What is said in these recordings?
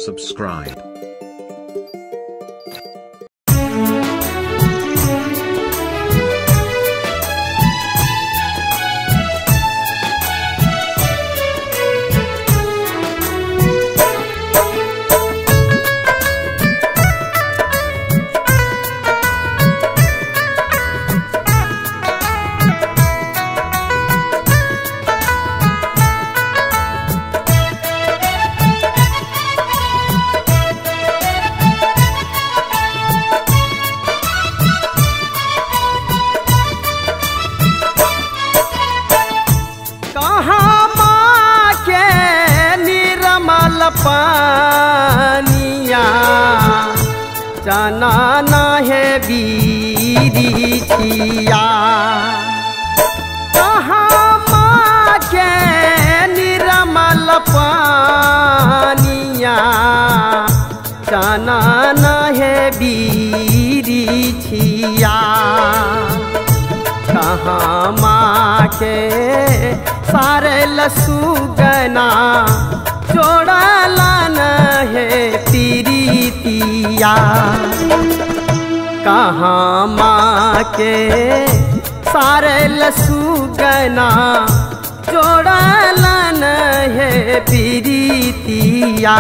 subscribe. पानिया जाना ना है बीरिया कहाँ माँ के निरमल पानिया जाना ना है बीरिया कहाँ माँ के सारे लसुगना जोड़ालन है प्रीतिया कहाँ माँ के सारे लसुगना जोड़ालन है प्रीतिया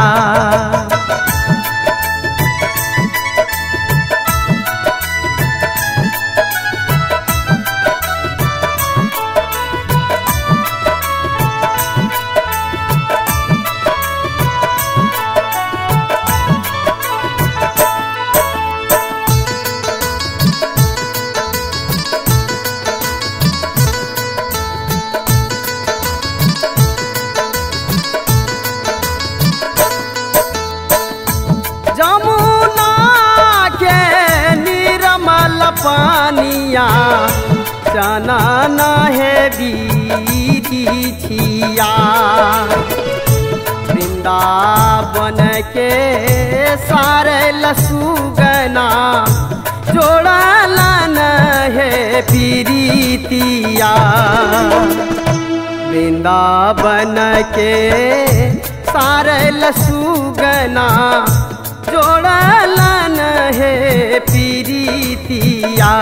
पानिया जाना ना है बीरिया वृंदावन के सारे लसुगना जोड़ालन है प्रीतिया वृंदावन के सारे लसुगना जोड़ालन है प्रीतिया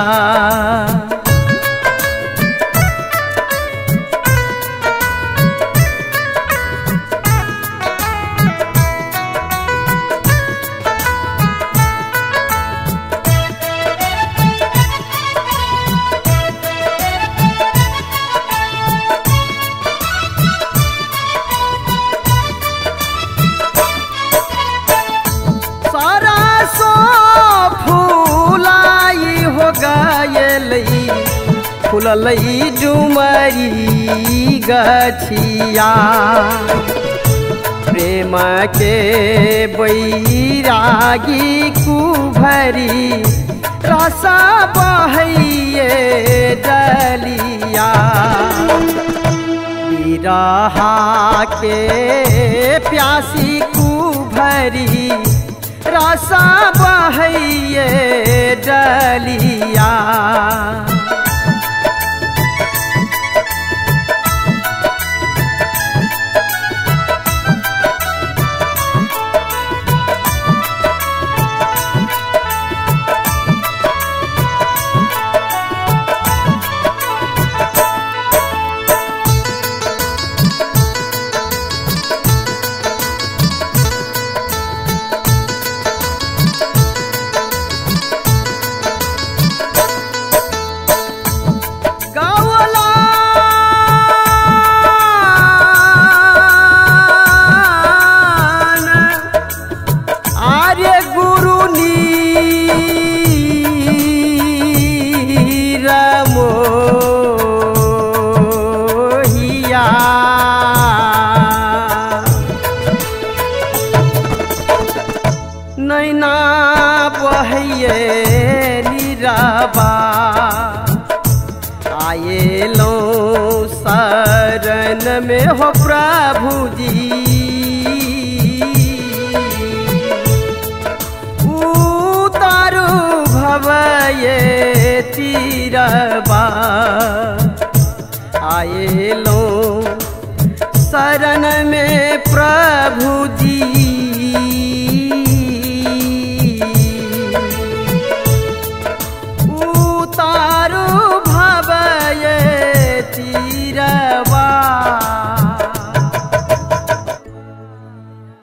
फुललई डुमरी गछिया प्रेम के बैरागी कुभरी रसा बहैये डलिया बिरहा के प्यासी कुभरी रसा बहैये डलिया नैना बहैये नीरबा आए लो शरण में हो प्रभु जी